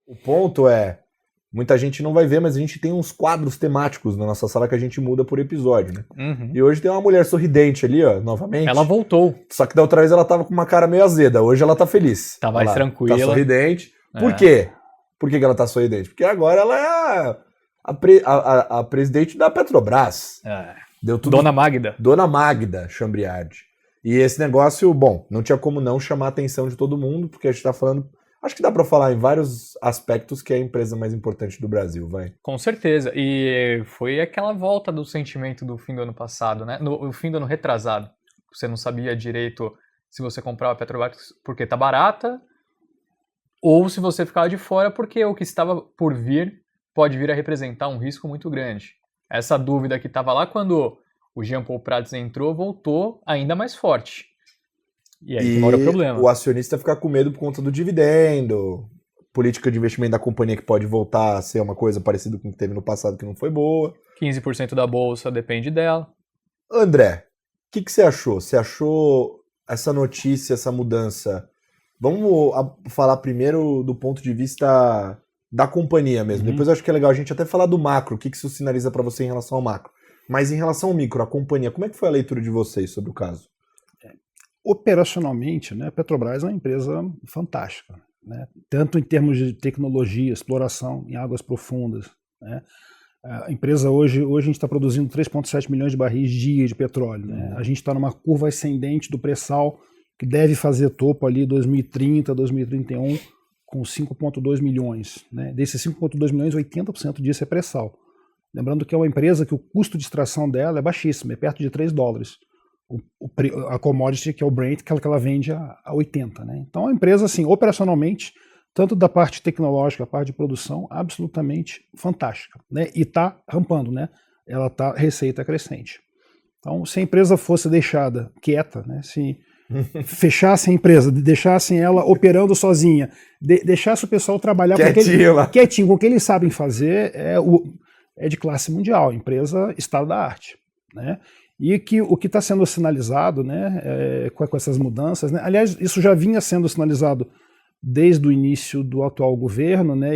O ponto é, muita gente não vai ver, mas a gente tem uns quadros temáticos na nossa sala que a gente muda por episódio, né? Uhum. E hoje tem uma mulher sorridente ali, ó, novamente. Ela voltou. Só que da outra vez ela tava com uma cara meio azeda, hoje ela tá feliz. Tá mais tranquila. Tá sorridente. Por É. quê? Por que ela tá sorridente? Porque agora ela é a presidente da Petrobras. É. Deu tudo. Dona Magda. Dona Magda Chambriardi. E esse negócio, bom, não tinha como não chamar a atenção de todo mundo, porque a gente tá falando, acho que dá pra falar em vários aspectos que é a empresa mais importante do Brasil, vai. Com certeza. E foi aquela volta do sentimento do fim do ano passado, né? No fim do ano retrasado. Você não sabia direito se você comprava a Petrobras porque tá barata, ou se você ficava de fora porque o que estava por vir pode vir a representar um risco muito grande. Essa dúvida que estava lá quando o Jean Paul Prats entrou, voltou ainda mais forte. E aí que mora o problema. O acionista fica com medo por conta do dividendo, política de investimento da companhia que pode voltar a ser uma coisa parecida com o que teve no passado que não foi boa. 15% da bolsa depende dela. André, o que você achou? Você achou essa notícia, essa mudança? Vamos falar primeiro do ponto de vista da companhia mesmo. Depois eu acho que é legal a gente até falar do macro, o que isso sinaliza para você em relação ao macro. Mas em relação ao micro, a companhia, como é que foi a leitura de vocês sobre o caso? Operacionalmente, né, a Petrobras é uma empresa fantástica, né, tanto em termos de tecnologia, exploração em águas profundas, né. A empresa hoje a gente está produzindo 3,7 milhões de barris dia de petróleo, né. A gente está numa curva ascendente do pré-sal que deve fazer topo ali 2030, 2031 com 5,2 milhões, né. Desses 5,2 milhões, 80% disso é pré-sal. Lembrando que é uma empresa que o custo de extração dela é baixíssimo, é perto de $3. A commodity, que é o Brent, que ela vende a 80, né? Então é uma empresa, assim, operacionalmente, tanto da parte tecnológica, a parte de produção, absolutamente fantástica, né? E está rampando, né? Ela está receita crescente. Então, se a empresa fosse deixada quieta, né? Se fechassem a empresa, deixassem ela operando sozinha, deixasse o pessoal trabalhar quietinho, com o que eles sabem fazer, é de classe mundial, empresa estado da arte, né? E que o que está sendo sinalizado, né, com essas mudanças, né, aliás, isso já vinha sendo sinalizado desde o início do atual governo, né,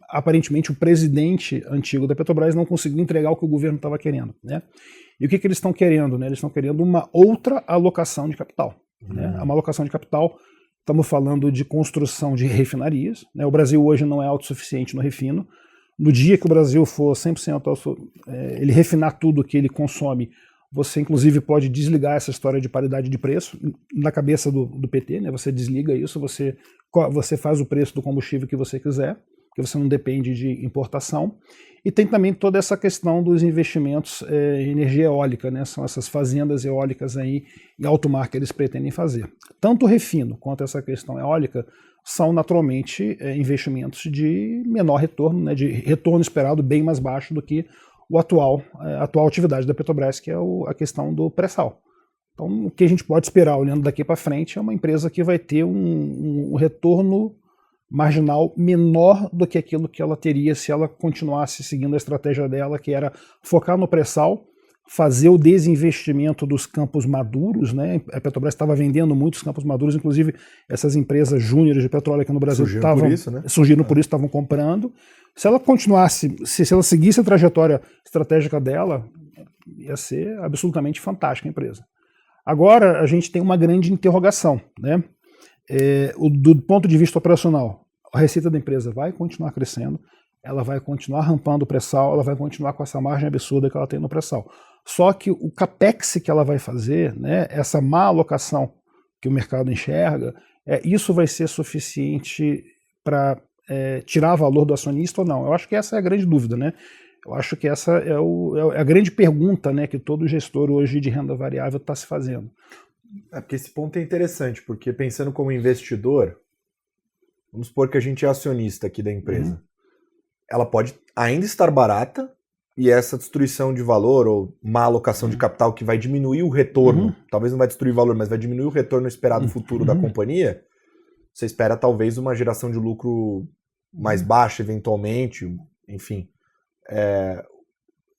aparentemente o presidente antigo da Petrobras não conseguiu entregar o que o governo estava querendo, né. E o que eles estão querendo? Né? Eles estão querendo uma outra alocação de capital. Né? Uma alocação de capital, estamos falando de construção de refinarias, né. O Brasil hoje não é autossuficiente no refino. No dia que o Brasil for 100% ele refinar tudo que ele consome, você inclusive pode desligar essa história de paridade de preço na cabeça do PT, né? Você desliga isso, você faz o preço do combustível que você quiser, porque você não depende de importação. E tem também toda essa questão dos investimentos em energia eólica, né? São essas fazendas eólicas aí em alto mar que eles pretendem fazer. Tanto o refino quanto essa questão eólica são naturalmente investimentos de menor retorno, né, de retorno esperado bem mais baixo do que a atual atividade da Petrobras, que é a questão do pré-sal. Então, o que a gente pode esperar olhando daqui para frente é uma empresa que vai ter um retorno marginal menor do que aquilo que ela teria se ela continuasse seguindo a estratégia dela, que era focar no pré-sal, fazer o desinvestimento dos campos maduros, né? A Petrobras estava vendendo muitos campos maduros, inclusive essas empresas júniores de petróleo aqui no Brasil surgiram por isso, estavam comprando. Se ela continuasse, se ela seguisse a trajetória estratégica dela, ia ser absolutamente fantástica a empresa. Agora a gente tem uma grande interrogação, né? Do ponto de vista operacional, a receita da empresa vai continuar crescendo, ela vai continuar rampando o pré-sal, ela vai continuar com essa margem absurda que ela tem no pré-sal. Só que o capex que ela vai fazer, né, essa má alocação que o mercado enxerga, isso vai ser suficiente para tirar valor do acionista ou não? Eu acho que essa é a grande dúvida, né? Eu acho que essa é a grande pergunta, né, que todo gestor hoje de renda variável está se fazendo. Porque esse ponto é interessante, porque pensando como investidor, vamos supor que a gente é acionista aqui da empresa. Ela pode ainda estar barata, e essa destruição de valor ou má alocação de capital que vai diminuir o retorno, talvez não vai destruir valor, mas vai diminuir o retorno esperado futuro da companhia, você espera talvez uma geração de lucro mais baixa eventualmente, enfim.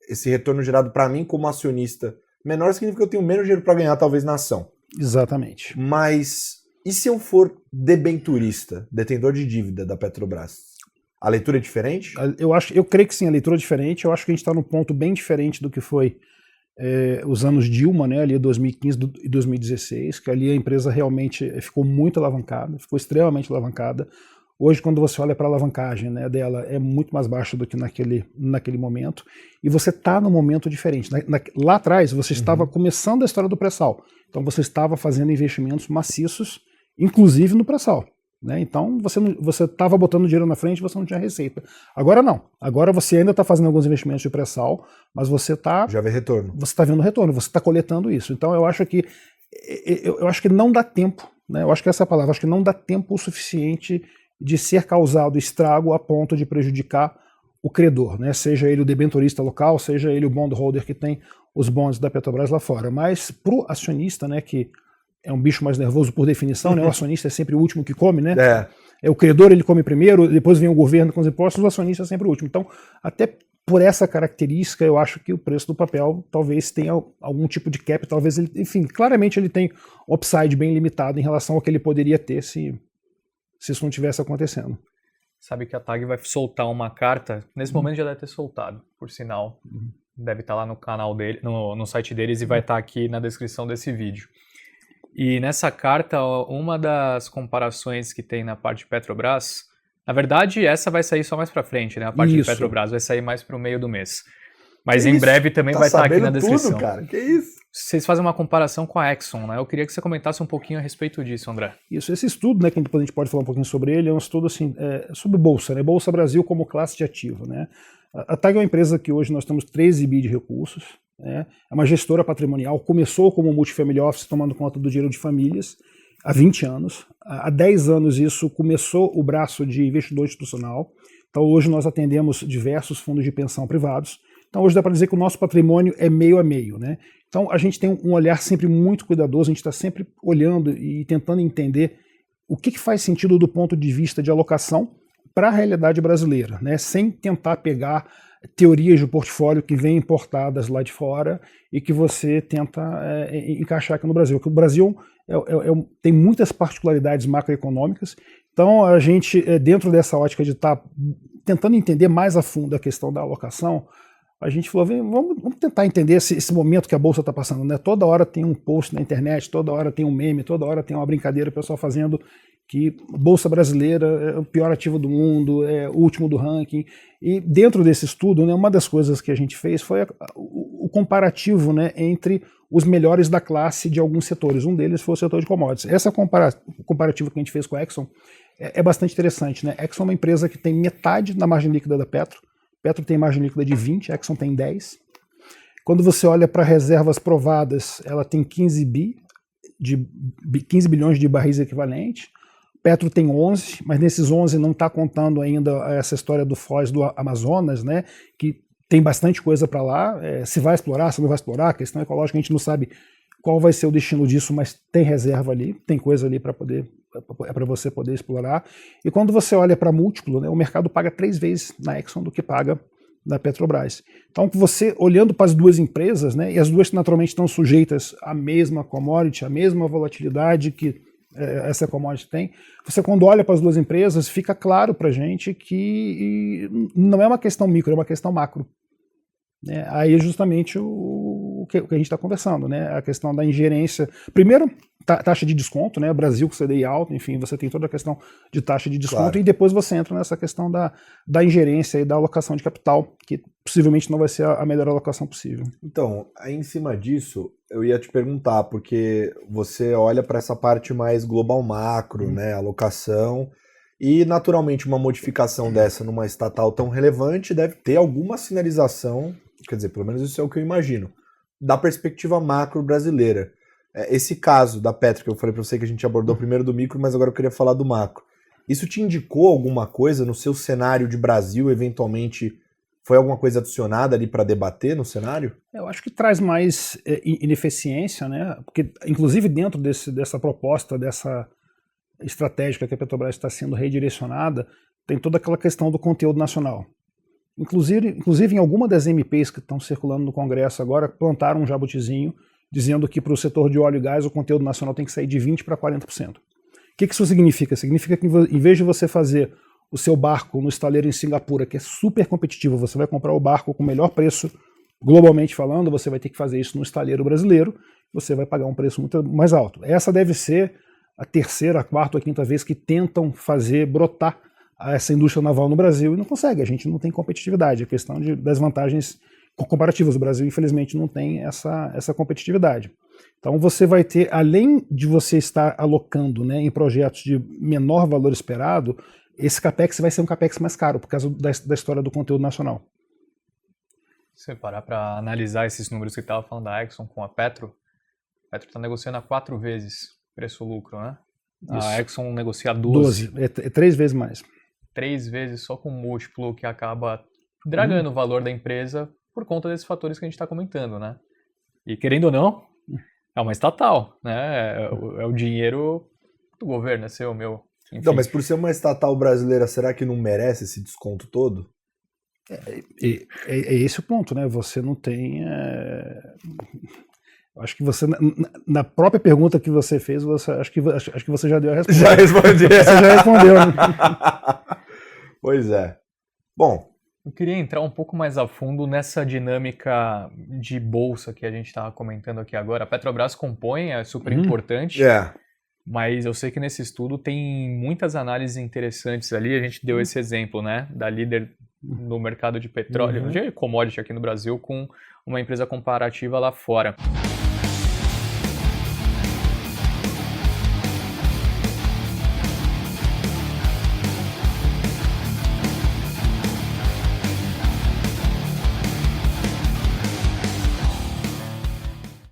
Esse retorno gerado para mim como acionista menor significa que eu tenho menos dinheiro para ganhar talvez na ação. Exatamente. Mas E se eu for debenturista, detentor de dívida da Petrobras? A leitura é diferente? Eu creio que sim, a leitura é diferente. Eu acho que a gente está num ponto bem diferente do que foi os anos Dilma, né, ali 2015 e 2016, que ali a empresa realmente ficou muito alavancada, ficou extremamente alavancada. Hoje, quando você olha para a alavancagem, né, dela, é muito mais baixa do que naquele momento, e você está num momento diferente. Lá atrás, você estava começando a história do pré-sal, então você estava fazendo investimentos maciços, inclusive no pré-sal. Né? Então você estava botando dinheiro na frente e você não tinha receita. Agora não. Agora você ainda está fazendo alguns investimentos de pré-sal, mas você está... Já vê retorno. Você está vendo retorno, você está coletando isso. Então eu acho que não dá tempo, né? Eu acho que essa é a palavra, acho que não dá tempo o suficiente de ser causado estrago a ponto de prejudicar o credor, né? Seja ele o debenturista local, seja ele o bondholder que tem os bonds da Petrobras lá fora. Mas para o acionista, né, que é um bicho mais nervoso por definição, né? O acionista é sempre o último que come, né? É o credor, ele come primeiro, depois vem o governo com os impostos, o acionista é sempre o último. Então, até por essa característica, eu acho que o preço do papel talvez tenha algum tipo de cap, talvez ele, enfim, claramente ele tem um upside bem limitado em relação ao que ele poderia ter se isso não tivesse acontecendo. Sabe que a TAG vai soltar uma carta, nesse momento já deve ter soltado, por sinal. Deve estar lá no canal dele, no site deles, e vai estar aqui na descrição desse vídeo. E nessa carta, uma das comparações que tem na parte de Petrobras, na verdade essa vai sair só mais pra frente, né? A parte de Petrobras vai sair mais pro meio do mês. Mas em breve também vai estar aqui na descrição. Tudo, cara. Que isso? Vocês fazem uma comparação com a Exxon, né? Eu queria que você comentasse um pouquinho a respeito disso, André. Isso, esse estudo, né, que depois a gente pode falar um pouquinho sobre ele, é um estudo assim, sobre Bolsa, né? Bolsa Brasil como classe de ativo, né? A TAG é uma empresa que hoje nós temos 13 bi de recursos, né? É uma gestora patrimonial, começou como multifamily office, tomando conta do dinheiro de famílias, há 20 anos. Há 10 anos isso começou o braço de investidor institucional. Então hoje nós atendemos diversos fundos de pensão privados. Então hoje dá para dizer que o nosso patrimônio é meio a meio, né? Então a gente tem um olhar sempre muito cuidadoso, a gente está sempre olhando e tentando entender o que faz sentido do ponto de vista de alocação para a realidade brasileira, né? Sem tentar pegar teorias de portfólio que vêm importadas lá de fora e que você tenta encaixar aqui no Brasil. Porque o Brasil tem muitas particularidades macroeconômicas, então a gente, dentro dessa ótica de estar tentando entender mais a fundo a questão da alocação, a gente falou, vamos tentar entender esse momento que a Bolsa está passando, né? Toda hora tem um post na internet, toda hora tem um meme, toda hora tem uma brincadeira, o pessoal fazendo que Bolsa Brasileira é o pior ativo do mundo, é o último do ranking. E dentro desse estudo, né, uma das coisas que a gente fez foi o comparativo, né, entre os melhores da classe de alguns setores. Um deles foi o setor de commodities. O comparativo que a gente fez com a Exxon é bastante interessante, né? A Exxon é uma empresa que tem metade da margem líquida da Petro. Petro tem margem líquida de 20, a Exxon tem 10. Quando você olha para reservas provadas, ela tem 15 bilhões de barris equivalentes. Petro tem 11, mas nesses 11 não está contando ainda essa história do Foz do Amazonas, né, que tem bastante coisa para lá, se vai explorar, se não vai explorar, a questão ecológica, a gente não sabe qual vai ser o destino disso, mas tem reserva ali, tem coisa ali para você poder explorar. E quando você olha para múltiplo, né, o mercado paga 3 vezes na Exxon do que paga na Petrobras. Então, você olhando para as duas empresas, né, e as duas naturalmente estão sujeitas à mesma commodity, à mesma volatilidade que essa commodity tem, você quando olha para as duas empresas, fica claro para a gente que não é uma questão micro, é uma questão macro. Aí é justamente o que a gente está conversando, né? A questão da ingerência. Primeiro, taxa de desconto, né? Brasil com CDI alto, enfim, você tem toda a questão de taxa de desconto, claro. E depois você entra nessa questão da ingerência e da alocação de capital, que possivelmente não vai ser a melhor alocação possível. Então, aí em cima disso, eu ia te perguntar, porque você olha para essa parte mais global macro, né? Alocação. E, naturalmente, uma modificação dessa numa estatal tão relevante deve ter alguma sinalização, quer dizer, pelo menos isso é o que eu imagino, da perspectiva macro brasileira. Esse caso da Petro, que eu falei para você que a gente abordou primeiro do micro, mas agora eu queria falar do macro. Isso te indicou alguma coisa no seu cenário de Brasil, eventualmente foi alguma coisa adicionada ali para debater no cenário? Eu acho que traz mais ineficiência, né? Porque, inclusive, dentro dessa proposta, dessa estratégica que a Petrobras está sendo redirecionada, tem toda aquela questão do conteúdo nacional. Inclusive em alguma das MPs que estão circulando no Congresso agora, plantaram um jabutizinho dizendo que para o setor de óleo e gás o conteúdo nacional tem que sair de 20% para 40%. que isso significa? Significa que em vez de você fazer o seu barco no estaleiro em Singapura, que é super competitivo, você vai comprar o barco com o melhor preço, globalmente falando, você vai ter que fazer isso no estaleiro brasileiro, você vai pagar um preço muito mais alto. Essa deve ser a terceira, a quarta ou a quinta vez que tentam fazer brotar essa indústria naval no Brasil e não consegue, a gente não tem competitividade. A questão das vantagens comparativas, o Brasil infelizmente não tem essa competitividade. Então você vai ter, além de você estar alocando, né, em projetos de menor valor esperado, esse capex vai ser um capex mais caro, por causa da história do conteúdo nacional. Se você parar para analisar esses números que estava falando da Exxon com a Petro está negociando a 4 vezes preço-lucro, né? Isso. A Exxon negocia 12. É 3 vezes mais. 3 vezes só com múltiplo, que acaba dragando o valor da empresa por conta desses fatores que a gente está comentando, né? E querendo ou não, é uma estatal, né? É o dinheiro do governo, é seu, meu. Enfim. Não, mas por ser uma estatal brasileira, será que não merece esse desconto todo? É esse o ponto, né? Você não tem... Acho que você, na própria pergunta que você fez, acho que você já deu a resposta. Já respondi. Você já respondeu, né? Pois é. Bom, eu queria entrar um pouco mais a fundo nessa dinâmica de bolsa que a gente estava comentando aqui agora. A Petrobras compõe, é super importante, mas eu sei que nesse estudo tem muitas análises interessantes ali. A gente deu esse exemplo, né, da líder no mercado de petróleo, de commodity aqui no Brasil, com uma empresa comparativa lá fora.